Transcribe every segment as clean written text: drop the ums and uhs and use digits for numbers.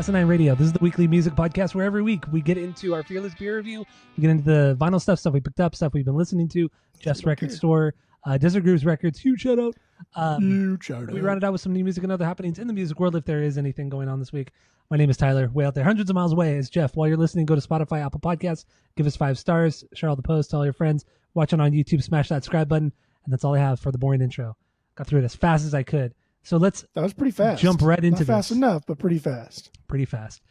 Asinine Radio. This is the weekly music podcast where every week we get into our Fearless beer review. We get into the vinyl stuff we picked up, stuff we've been listening to, Jeff's Record Store, Desert Grooves Records, huge shout out. We rounded out with some new music and other happenings in the music world if there is anything going on this week. My name is Tyler, way out there, hundreds of miles away is Jeff. While you're listening, go to Spotify, Apple Podcasts, give us 5 stars, share all the posts, tell all your friends, watch it on YouTube, smash that subscribe button, and that's all I have for the boring intro. Got through it as fast as I could. So that was pretty fast. Jump right into this. Not fast enough, but pretty fast. Pretty fast.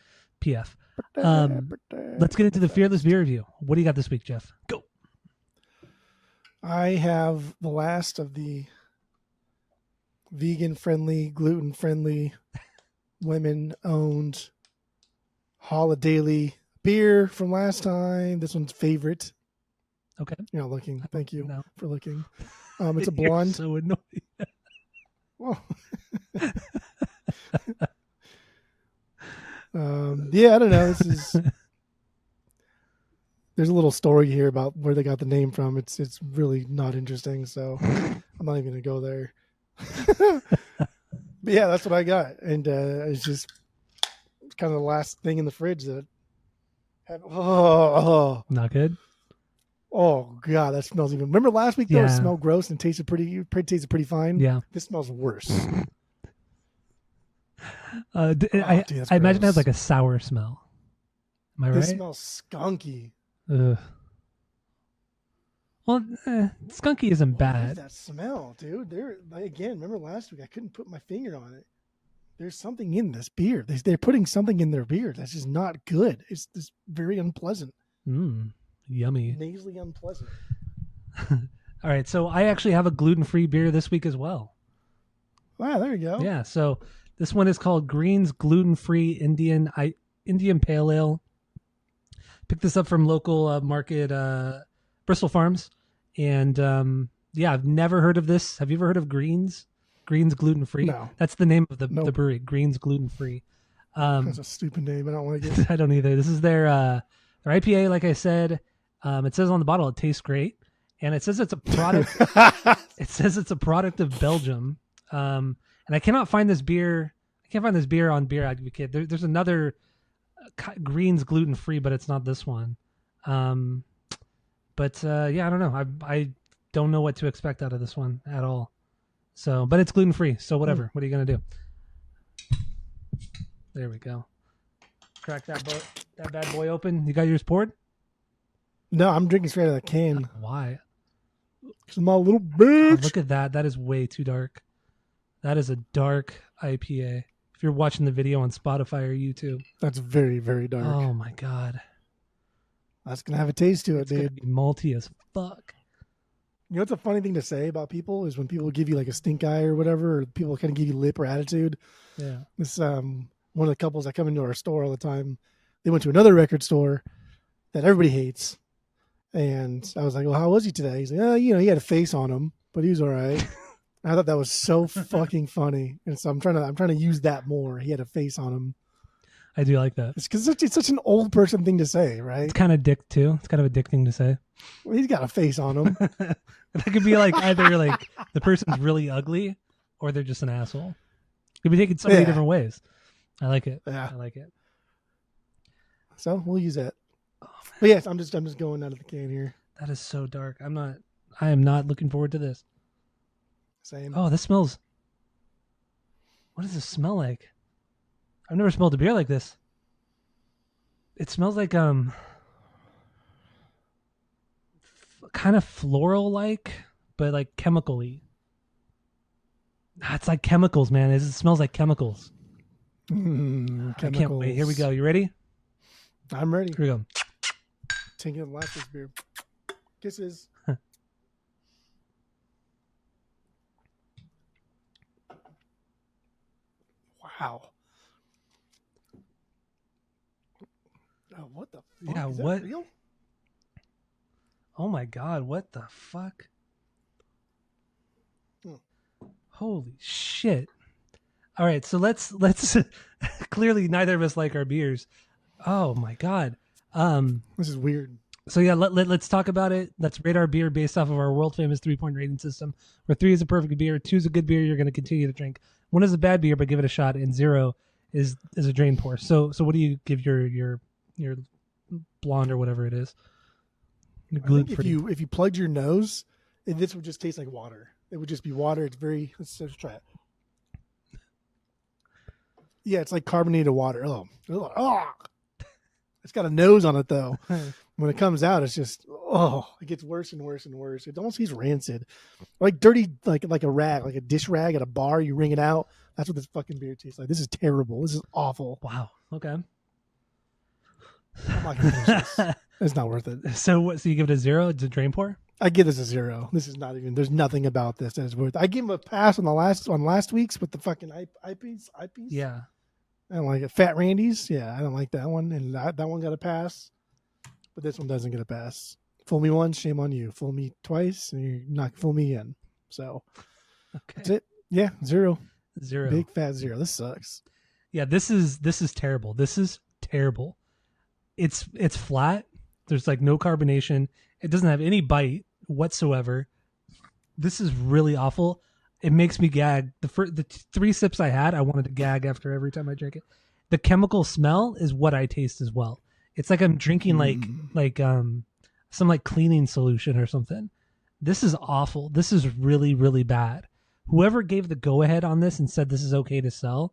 PF. Let's get into the Fearless beer review. What do you got this week, Jeff? Go. I have the last of the vegan-friendly, gluten-friendly, women-owned holiday beer from last time. This one's favorite. Okay. You're not looking. Thank you for looking. It's a You're blonde. so annoying. Well, I don't know. There's a little story here about where they got the name from. It's really not interesting, so I'm not even gonna go there. But yeah, that's what I got, and it's just kind of the last thing in the fridge that. Not good. Oh God, that smells even. Remember last week though, it smelled gross and tasted pretty fine. Yeah, this smells worse. I imagine it has like a sour smell. Am I right? This smells skunky. Ugh. Well, skunky isn't bad. What is that smell, dude? Remember last week I couldn't put my finger on it. There's something in this beer. They're putting something in their beer that's just not good. It's just very unpleasant. Yummy. Nasally unpleasant. All right, so I actually have a gluten-free beer this week as well. Wow, there you go. Yeah, so this one is called Green's Gluten-Free Indian Pale Ale. Picked this up from local market Bristol Farms, and I've never heard of this. Have you ever heard of Green's? Green's Gluten-Free? No. That's the name of the brewery, Green's Gluten-Free. That's a stupid name. I don't like it. I don't either. This is their IPA, like I said. It says on the bottle it tastes great, and it says it's a product. It says it's a product of Belgium, and I cannot find this beer. I can't find this beer on Beer Advocate. There's another Green's gluten free, but it's not this one. I don't know. I don't know what to expect out of this one at all. So, but it's gluten free, so whatever. What are you gonna do? There we go. Crack that bad boy open. You got yours poured? No, I'm drinking straight out of the can. Why? Because I'm a little bitch. Oh, look at that. That is way too dark. That is a dark IPA. If you're watching the video on Spotify or YouTube. That's very, very dark. Oh, my God. That's going to have a taste to it, it's dude. It's going to be malty as fuck. You know what's a funny thing to say about people is when people give you like a stink eye or whatever, or people kind of give you lip or attitude. Yeah. This one of the couples that come into our store all the time, they went to another record store that everybody hates. And I was like, well, how was he today? He's like, he had a face on him, but he was all right. I thought that was so fucking funny. And so I'm trying to use that more. He had a face on him. I do like that. It's because it's such an old person thing to say, right? It's kind of dick too. It's kind of a dick thing to say. Well, he's got a face on him. That could be like either like the person's really ugly or they're just an asshole. It could be taken so many different ways. I like it. Yeah. I like it. So we'll use that. But yes, I'm just going out of the can here. That is so dark. I am not looking forward to this. Same. Oh, this smells. What does this smell like? I've never smelled a beer like this. It smells like kind of floral like, but like chemical-y. It's like chemicals, man. It smells like chemicals. Chemicals. I can't wait. Here we go. You ready? I'm ready. Here we go. Taking the last of this beer. Kisses. Wow. Oh, what the fuck? Yeah, is what? That real? Oh my God, what the fuck? Holy shit. All right, so let's clearly neither of us like our beers. Oh my God. This is weird. So yeah, let's talk about it. Let's rate our beer based off of our world famous 3-point rating system, where 3 is a perfect beer, 2 is a good beer you're going to continue to drink, 1 is a bad beer but give it a shot, and 0 is a drain pour. So what do you give your blonde or whatever it is? I think if you plugged your nose, this would just taste like water. It would just be water. It's very. Let's try it. Yeah, it's like carbonated water. Oh. It's got a nose on it though. When it comes out, it's just it gets worse and worse and worse. It almost tastes rancid, like dirty, like a rag, like a dish rag at a bar. You wring it out. That's what this fucking beer tastes like. This is terrible. This is awful. Wow. Okay. I'm not gonna finish this. It's not worth it. So what? So you give it a 0? It's a drain pour. I give this a 0. This is not even. There's nothing about this that is worth. I give him a pass on last week's with the fucking eyepiece. Yeah. I don't like it. Fat Randy's. Yeah, I don't like that one, and that one got a pass, but this one doesn't get a pass. Fool me once, shame on you. Fool me twice, and you're not fool me again. So that's it. Yeah, 0. Big fat 0. This sucks. Yeah, this is terrible. This is terrible. It's flat. There's like no carbonation. It doesn't have any bite whatsoever. This is really awful. It makes me gag. The 3 sips I had, I wanted to gag after every time I drank it. The chemical smell is what I taste as well. It's like I'm drinking some like cleaning solution or something. This is awful. This is really, really bad. Whoever gave the go ahead on this and said this is okay to sell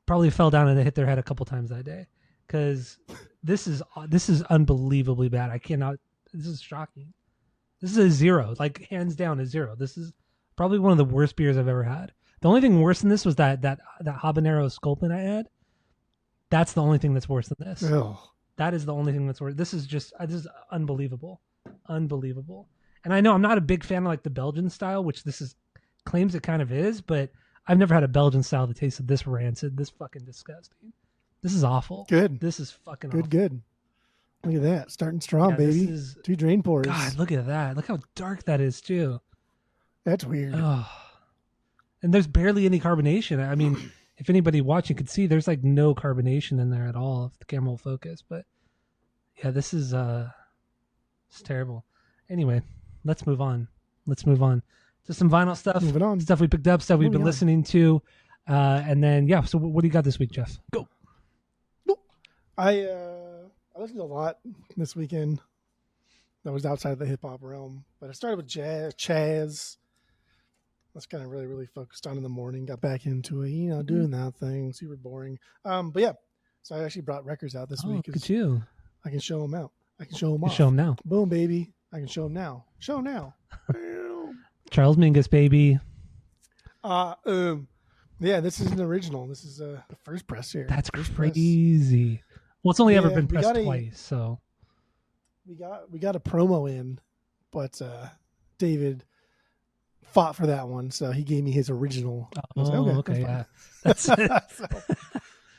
probably fell down and hit their head a couple times that day, because this is unbelievably bad. I cannot. This is shocking. This is a 0, like hands down a 0. This is probably one of the worst beers I've ever had. The only thing worse than this was that habanero sculpin I had. That's the only thing that's worse than this. Oh. That is the only thing that's worse. This is unbelievable, unbelievable. And I know I'm not a big fan of like the Belgian style, which claims it kind of is, but I've never had a Belgian style that tasted this rancid, this fucking disgusting. This is awful. Good. This is fucking good. awful. Good. Look at that, starting strong, baby. 2 drain pours. God, look at that. Look how dark that is too. That's weird. Oh. And there's barely any carbonation. I mean, if anybody watching could see, there's like no carbonation in there at all if the camera will focus. But yeah, this is it's terrible. Anyway, let's move on. To some vinyl stuff. Moving on. Stuff we picked up, stuff we've been listening to. And then, yeah, so what do you got this week, Jeff? Go. I listened to a lot this weekend that was outside of the hip hop realm, but I started with Chaz. That's kind of really, really focused on in the morning. Got back into it, doing that thing. Super boring. But yeah, so I actually brought records out this week. Look at you. I can show them out. I can show them off. Show them now. Boom, baby. I can show them now. Show them now. Charles Mingus, baby. Yeah, this is an original. This is the first press here. That's first crazy. Press. Well, it's only ever been pressed twice, so we got a promo in, but David fought for that one, so he gave me his original. Okay, yeah. That's so,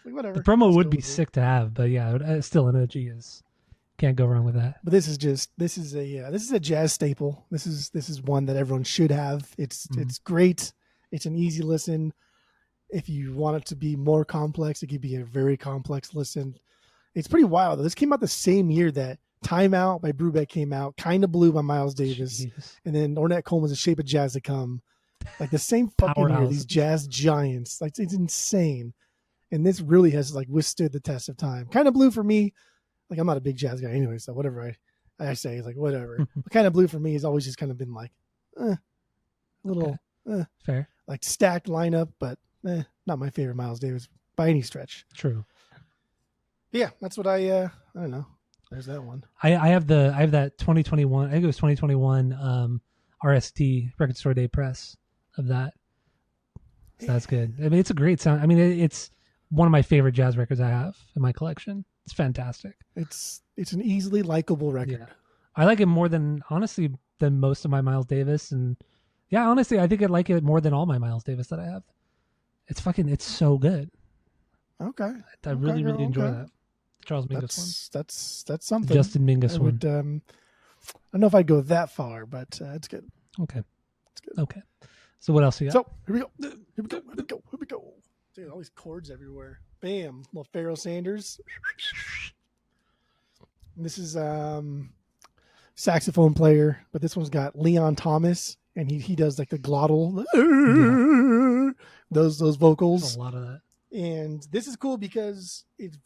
whatever. The promo would be sick to have, but yeah, still an OG is can't go wrong with that. But this is a jazz staple. This is one that everyone should have. It's great. It's an easy listen. If you want it to be more complex, it could be a very complex listen. It's pretty wild. This came out the same year that Time Out by Brubeck came out, Kind of Blue by Miles Davis, and then Ornette Coleman's The Shape of Jazz to come. Like the same fucking year, these jazz giants. Like it's insane. And this really has like withstood the test of time. Kind of Blue for me, like I'm not a big jazz guy anyway, so whatever I say is like whatever. But Kind of Blue for me has always just kind of been like a little fair. Like stacked lineup, but not my favorite Miles Davis by any stretch. True. Yeah, that's what I don't know. There's that one. I have that 2021. I think it was 2021 RST Record Store Day press of that. So that's good. I mean, it's a great sound. I mean, it's one of my favorite jazz records I have in my collection. It's fantastic. It's an easily likable record. Yeah. I like it more than most of my Miles Davis, and yeah, honestly, I think I like it more than all my Miles Davis that I have. It's so good. Okay. I really enjoy that. Charles Mingus one. That's something. Justin Mingus one. I don't know if I'd go that far, but it's good. Okay. It's good. Okay. So what else you got? So here we go. Dude, all these chords everywhere. Bam. Little Pharoah Sanders. This is saxophone player, but this one's got Leon Thomas, and he does like the glottal. Yeah. Those vocals. A lot of that. And this is cool because it's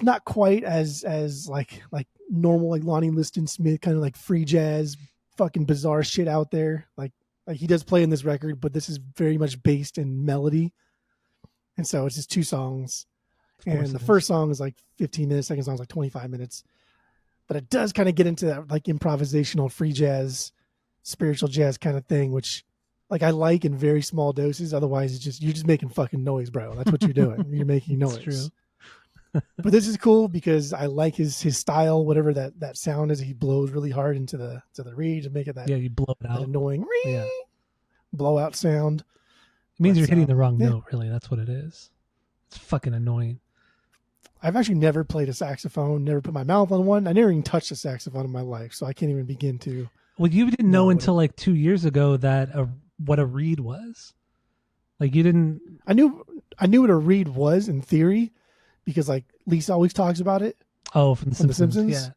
not quite as like normal, like Lonnie Liston Smith kind of like free jazz, fucking bizarre shit out there. Like he does play in this record, but this is very much based in melody. And so it's just 2 songs. And the first song is like 15 minutes, second song is like 25 minutes. But it does kind of get into that like improvisational free jazz, spiritual jazz kind of thing, which like I like in very small doses. Otherwise, it's just you're just making fucking noise, bro. That's what you're doing. You're making noise. True. But this is cool because I like his style, whatever that sound is. He blows really hard into the reed to make it that you blow it out, annoying blowout sound. It means you're hitting the wrong note. Really, that's what it is. It's fucking annoying. I've actually never played a saxophone, never put my mouth on one. I never even touched a saxophone in my life, so I can't even begin to. Well, you didn't know until like 2 years ago that what a reed was. Like you didn't. I knew what a reed was in theory, because like Lisa always talks about it. Oh, from The Simpsons. Yeah.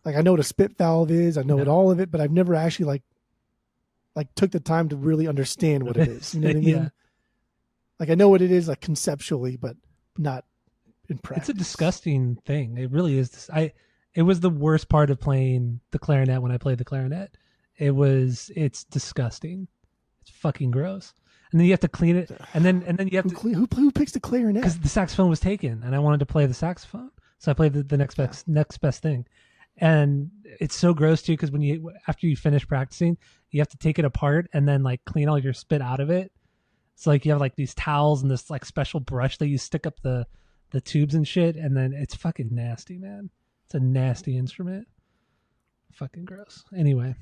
Like I know what a spit valve is. I know what all of it, but I've never actually like took the time to really understand what it is. You know what I mean? Yeah. Like I know what it is, like conceptually, but not in practice. It's a disgusting thing. It really is. It was the worst part of playing the clarinet when I played the clarinet. It's disgusting. It's fucking gross. And then you have to clean it, and then you have who picks the clarinet? Because the saxophone was taken, and I wanted to play the saxophone, so I played the next best thing. And it's so gross too, because after you finish practicing, you have to take it apart and then like clean all your spit out of it. It's like you have like these towels and this like special brush that you stick up the tubes and shit, and then it's fucking nasty, man. It's a nasty instrument. Fucking gross. Anyway,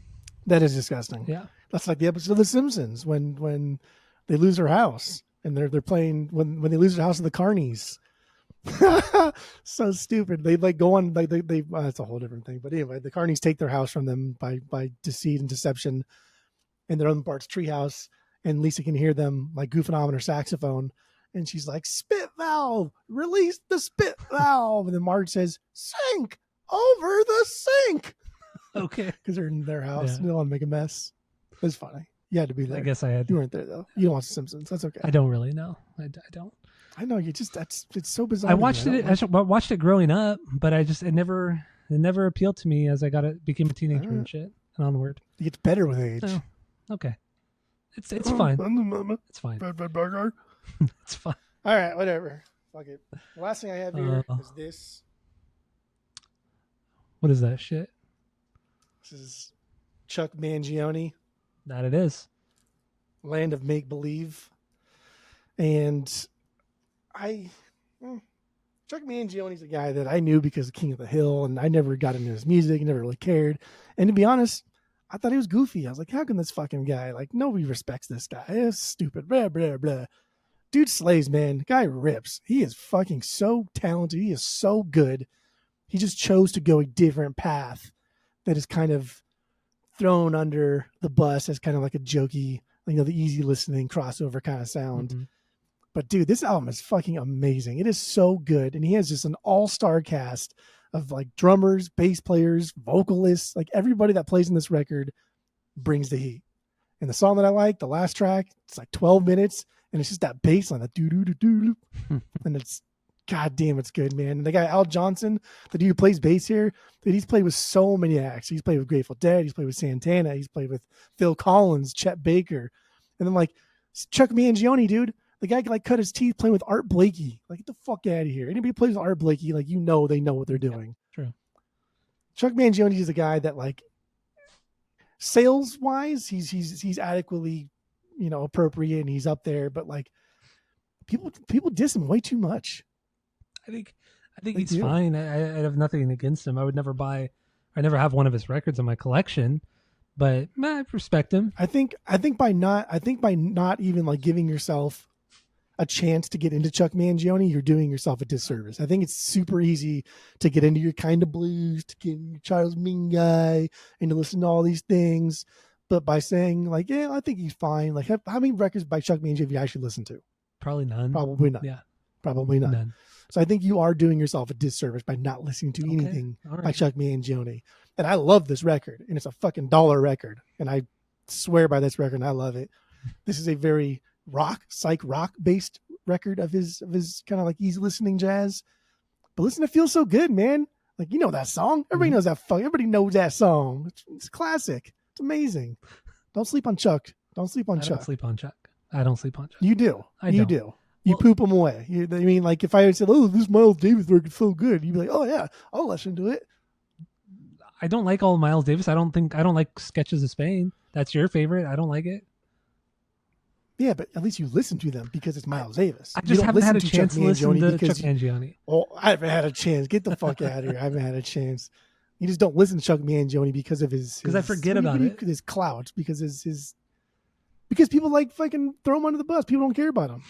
that is disgusting. Yeah, that's like the episode of The Simpsons when they lose their house and they're playing when they lose their house of the Carnies. So stupid. They like go on like they it's a whole different thing. But anyway, the Carnies take their house from them by deceit and deception, and they're on Bart's treehouse, and Lisa can hear them like goofing on her saxophone, and she's like, "Spit valve, release the spit valve," and then Marge says, "Sink over the sink." Okay, because they're in their house and they don't want to make a mess. It's funny. You had to be there. I guess I had. You weren't there though. You don't watch The Simpsons. That's okay. I don't really know. I don't. I know you just it's so bizarre. I watched it growing up, but it never appealed to me as I became a teenager and shit and onward. It gets better with age. Oh, okay, it's fine. It's fine. It's fine. All right, whatever. Fuck it. The last thing I have here is this. What is that shit? This is Chuck Mangione. That it is. Land of Make Believe. And Chuck Mangione's a guy that I knew because of King of the Hill, and I never got into his music, never really cared. And to be honest, I thought he was goofy. I was like, how can this fucking guy, like, nobody respects this guy. It's stupid, blah, blah, blah. Dude slays, man. Guy rips. He is fucking so talented. He is so good. He just chose to go a different path that is kind of thrown under the bus as kind of like a jokey, the easy listening crossover kind of sound. Mm-hmm. But dude, this album is fucking amazing. It is so good. And he has just an all-star cast of like drummers, bass players, vocalists, like everybody that plays in this record brings the heat. And the song that I like, the last track, it's like 12 minutes and it's just that bass line, that doo-doo-doo-doo. And it's, god damn, it's good, man. And the guy, Al Johnson, the dude who plays bass here, dude, he's played with so many acts. He's played with Grateful Dead. He's played with Santana. He's played with Phil Collins, Chet Baker. And then like Chuck Mangione, dude, the guy like cut his teeth playing with Art Blakey. Like, get the fuck out of here. Anybody plays with Art Blakey, like, they know what they're doing. Yeah, true. Chuck Mangione is a guy that like sales wise, he's adequately, appropriate and he's up there, but like people diss him way too much. I think he's fine. I have nothing against him. I would never have one of his records in my collection, but I respect him. I think by not even like giving yourself a chance to get into Chuck Mangione, you're doing yourself a disservice. I think it's super easy to get into your kind of blues, to get into your Charles Mingus, and to listen to all these things. But by saying like, yeah, I think he's fine. Like, how many records by Chuck Mangione have you actually listened to? Probably none. Probably not. Yeah. Probably not. None. So I think you are doing yourself a disservice by not listening to anything by Chuck Mangione. And I love this record, and it's a fucking dollar record. And I swear by this record, and I love it. This is a very, psych rock based record of his kind of like easy listening jazz. But listen to Feel So Good, man. Like, you know that song. Everybody knows that everybody knows that song. It's classic. It's amazing. Don't sleep on Chuck. Don't sleep on Chuck. I don't sleep on Chuck. I don't sleep on Chuck. You do. You don't. do. You poop them away. I mean, like if I said, "Oh, this Miles Davis record is so good," you'd be like, "Oh yeah, I'll listen to it." I don't like all of Miles Davis. I don't like Sketches of Spain. That's your favorite. I don't like it. Yeah, but at least you listen to them because it's Miles Davis. I just haven't had a chance to listen to Chuck Mangione. Oh, I haven't had a chance. Get the fuck out of here. I haven't had a chance. You just don't listen to Chuck Mangione because of his I forget about it. His clout, because because people like fucking throw him under the bus. People don't care about him.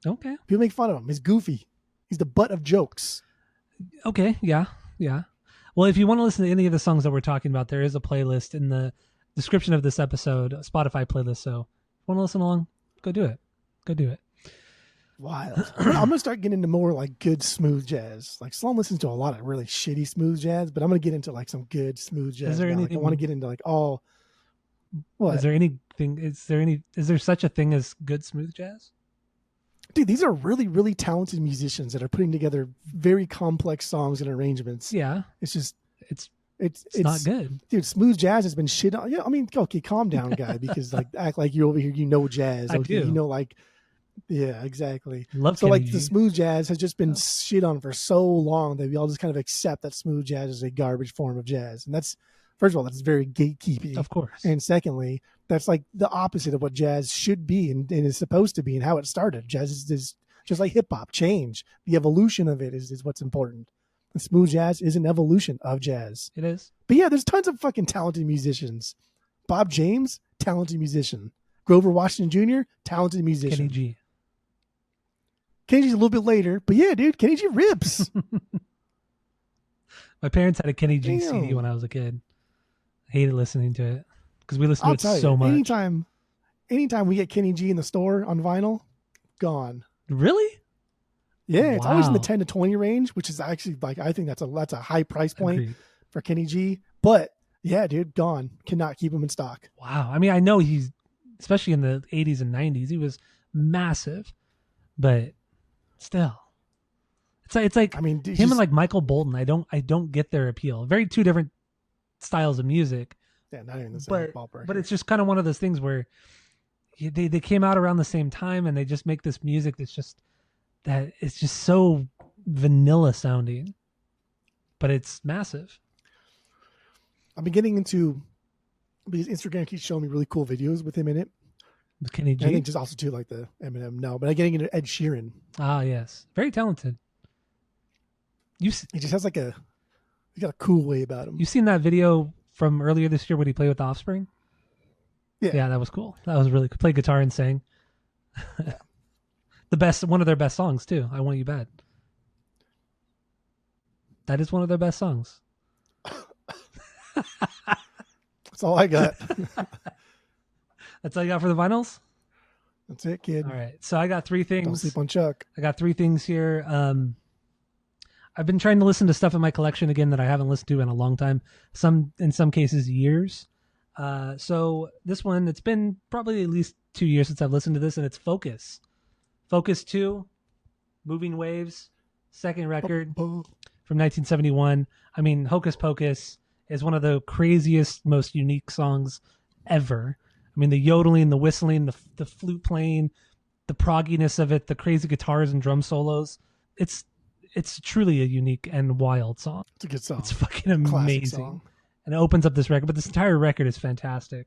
Okay. People make fun of him. He's goofy. He's the butt of jokes. Okay. Yeah. Yeah. Well, if you want to listen to any of the songs that we're talking about, there is a playlist in the description of this episode, a Spotify playlist. So if you want to listen along, go do it. Go do it. Wild. I'm going to start getting into more like good smooth jazz. Like Sloan listens to a lot of really shitty smooth jazz, but I'm going to get into like some good smooth jazz. Is there anything? Like, I want to get into like all. What? Is there anything? Is there such a thing as good smooth jazz? Dude, these are really, really talented musicians that are putting together very complex songs and arrangements. Yeah. It's just, it's not good. Dude, smooth jazz has been shit on. Yeah, I mean, okay, calm down, guy, because like act like you're over here, you know jazz. I Okay, do. you know, like, yeah, exactly. Love so Kenny like G. the smooth jazz has just been shit on for so long that we all just kind of accept that smooth jazz is a garbage form of jazz. And that's, first of all, that's very gatekeeping. Of course. And secondly, that's like the opposite of what jazz should be and is supposed to be and how it started. Jazz is just like hip hop, change. The evolution of it is what's important. And smooth jazz is an evolution of jazz. It is. But yeah, there's tons of fucking talented musicians. Bob James, talented musician. Grover Washington Jr., talented musician. Kenny G. Kenny G's a little bit later, but yeah, dude, Kenny G rips. My parents had a Kenny G Damn. CD when I was a kid. I hated listening to it because we listened to it so much. Anytime we get Kenny G in the store on vinyl, gone. Really? Yeah, it's always in the Wow. 10 to 20 range, which is actually like, I think that's a high price point Agreed. for Kenny G. But yeah, dude, gone. Cannot keep him in stock. Wow. I mean, I know he's, especially in the 80s and 90s, he was massive, but still. It's like I mean, him and like Michael Bolton. I don't get their appeal. Very two different styles of music. yeah, not even the same But ballpark. it's just kind of one of those things where they came out around the same time and they just make this music that it's just so vanilla sounding, but it's massive. I've been getting into, because Instagram keeps showing me really cool videos with him in it. With Kenny G. I think just also too like the Eminem. No, but I'm getting into Ed Sheeran. Ah, yes, very talented. He just has he's got a cool way about him. You seen that video from earlier this year when he played with the Offspring? Yeah. Yeah, that was cool. That was really cool. Played guitar and sang. One of their best songs too. I Want You Bad. That is one of their best songs. That's all I got. That's all you got for the vinyls? That's it, kid. All right. So I got three things. Don't sleep on Chuck. I got three things here. I've been trying to listen to stuff in my collection again that I haven't listened to in a long time. In some cases, years. So this one, it's been probably at least 2 years since I've listened to this, and it's Focus. Focus 2, Moving Waves, second record from 1971. I mean, Hocus Pocus is one of the craziest, most unique songs ever. I mean, the yodeling, the whistling, the flute playing, the progginess of it, the crazy guitars and drum solos. It's truly a unique and wild song. It's a good song. It's fucking Classic amazing. song. And it opens up this record, but this entire record is fantastic.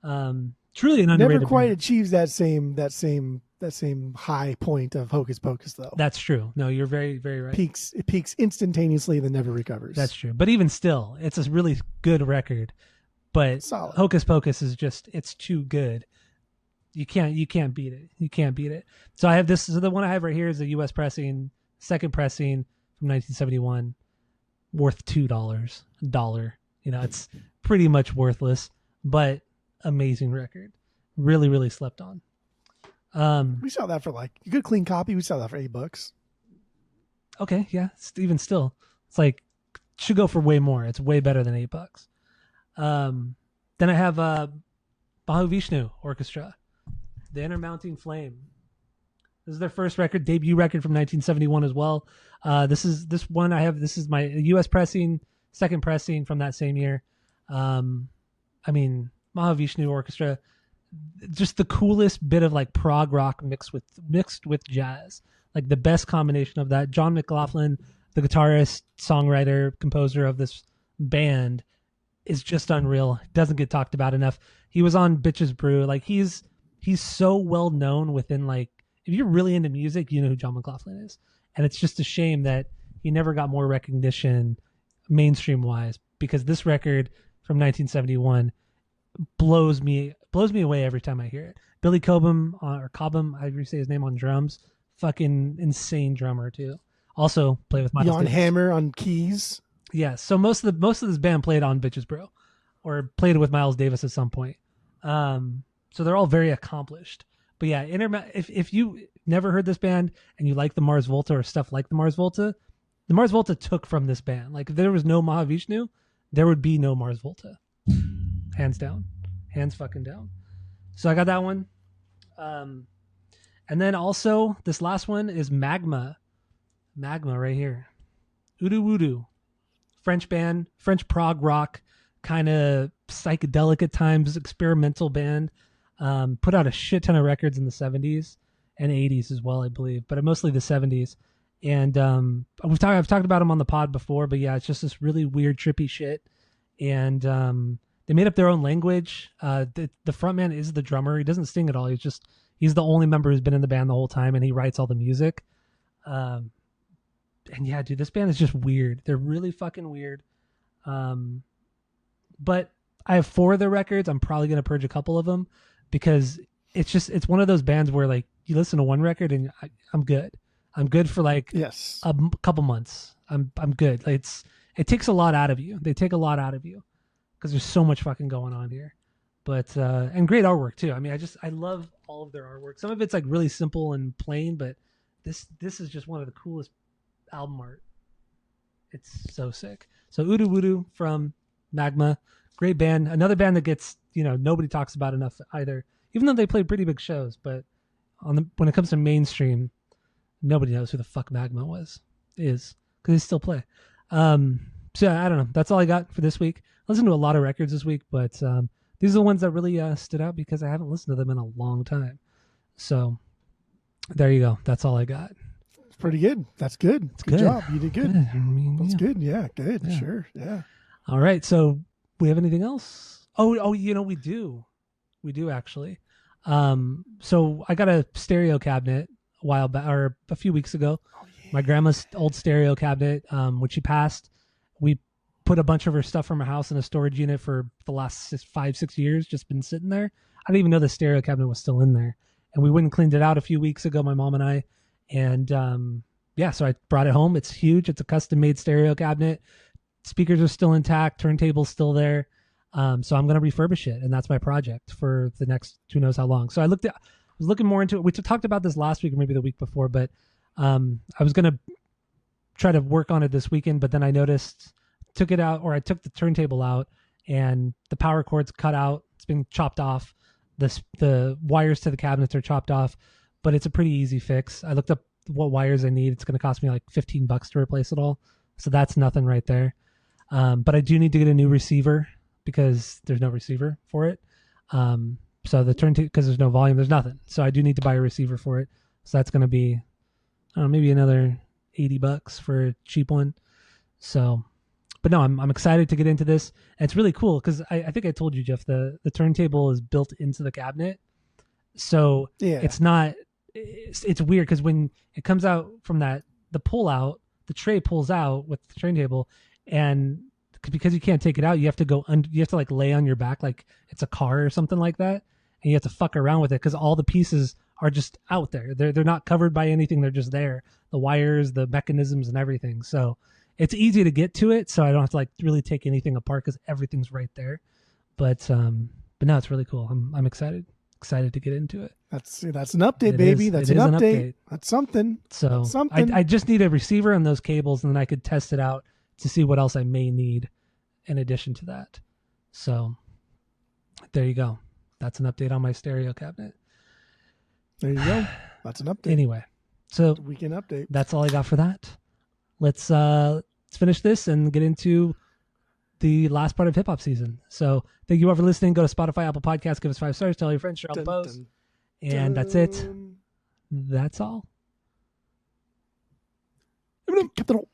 Truly an underrated Never quite record. achieves that same high point of Hocus Pocus though. That's true. No, you're very, very right. It peaks instantaneously, then never recovers. That's true. But even still, it's a really good record. But Solid. Hocus Pocus is just, it's too good. You can't beat it. You can't beat it. So I have this. So the one I have right here is a U.S. pressing, second pressing from 1971, worth $2. $1. You know, it's pretty much worthless, but amazing record. Really, really slept on. We sell that for like a good clean copy. We sell that for $8. Okay, yeah. Even still, it's like should go for way more. It's way better than $8. Then I have Mahavishnu Orchestra. The Intermounting Flame. This is their first record, debut record from 1971 as well. This is my U.S. pressing, second pressing from that same year. Mahavishnu Orchestra, just the coolest bit of like prog rock mixed with jazz, like the best combination of that. John McLaughlin, the guitarist, songwriter, composer of this band, is just unreal. Doesn't get talked about enough. He was on Bitches Brew. Like he's so well known within, like, if you're really into music, you know who John McLaughlin is. And it's just a shame that he never got more recognition mainstream wise, because this record from 1971 blows me away every time I hear it. Billy Cobham, or Cobham, however you say his name, on drums. Fucking insane drummer too. Also play with Miles Jan Davis. Hammer on keys. Yeah, so most of this band played on Bitches Bro, or played with Miles Davis at some point. So they're all very accomplished. But yeah, if you never heard this band and you like the Mars Volta or stuff like the Mars Volta took from this band. Like if there was no Mahavishnu, there would be no Mars Volta. Hands down. Hands fucking down. So I got that one. And then also this last one is Magma. Magma right here. Udu Wudu. French band, French prog rock, kind of psychedelic at times, experimental band. Put out a shit ton of records in the 70s and 80s as well, I believe, but mostly the 70s. And I've talked about them on the pod before, but yeah, it's just this really weird, trippy shit. And they made up their own language. The frontman is the drummer. He doesn't sing at all. He's the only member who's been in the band the whole time, and he writes all the music. And yeah, dude, this band is just weird. They're really fucking weird. But I have 4 of their records. I'm probably going to purge a couple of them, because it's one of those bands where like you listen to one record and I'm good. I'm good for like a couple months. I'm good. It takes a lot out of you. They take a lot out of you because there's so much fucking going on here. But and great artwork too. I mean, I love all of their artwork. Some of it's like really simple and plain, but this is just one of the coolest album art. It's so sick. So Udu Wudu from Magma, great band. Another band that gets, nobody talks about enough either, even though they played pretty big shows. But when it comes to mainstream, nobody knows who the fuck Magma is, because they still play. So I don't know. That's all I got for this week. I listened to a lot of records this week, but these are the ones that really stood out because I haven't listened to them in a long time. So there you go. That's all I got. It's pretty good. That's good. Good job. You did good. I mean, That's yeah. good. Yeah, good. Yeah. Sure. Yeah. All right. So we have anything else? Oh, we do. We do actually. So I got a stereo cabinet a while back, or a few weeks ago. Oh, yeah. My grandma's old stereo cabinet, when she passed, we put a bunch of her stuff from her house in a storage unit for the last 5-6 years, just been sitting there. I didn't even know the stereo cabinet was still in there. And we went and cleaned it out a few weeks ago, my mom and I. And so I brought it home. It's huge. It's a custom made stereo cabinet. Speakers are still intact. Turntable's still there. So I'm going to refurbish it. And that's my project for the next who knows how long. So I was looking more into it. We talked about this last week or maybe the week before, but I was going to try to work on it this weekend, but then I noticed, I took the turntable out and the power cord's cut out. It's been chopped off. The wires to the cabinets are chopped off, but it's a pretty easy fix. I looked up what wires I need. It's going to cost me like $15 to replace it all. So that's nothing right there. But I do need to get a new receiver because there's no receiver for it. So the turntable, because there's no volume, there's nothing. So I do need to buy a receiver for it. So that's going to be, I don't know, maybe another $80 for a cheap one. So, but no, I'm excited to get into this. And it's really cool because I think I told you, Jeff, the turntable is built into the cabinet. So Yeah. it's weird because when it comes out from the pull out, the tray pulls out with the turntable, and because you can't take it out, you have to you have to like lay on your back like it's a car or something like that, and you have to fuck around with it because all the pieces are just out there. They're not covered by anything. They're just there. The wires, the mechanisms, and everything. So it's easy to get to it. So I don't have to like really take anything apart because everything's right there. But no, it's really cool. I'm excited to get into it. That's an update, baby. That's an update. That's something. So something. I just need a receiver and those cables, and then I could test it out to see what else I may need in addition to that. So there you go. That's an update on my stereo cabinet. There you go. That's an update. Anyway, so Weekend update. that's all I got for that. Let's finish this and get into the last part of hip hop season. So thank you all for listening. Go to Spotify, Apple Podcasts, give us 5 stars, tell your friends, share all the posts. And that's it. That's all. Capital.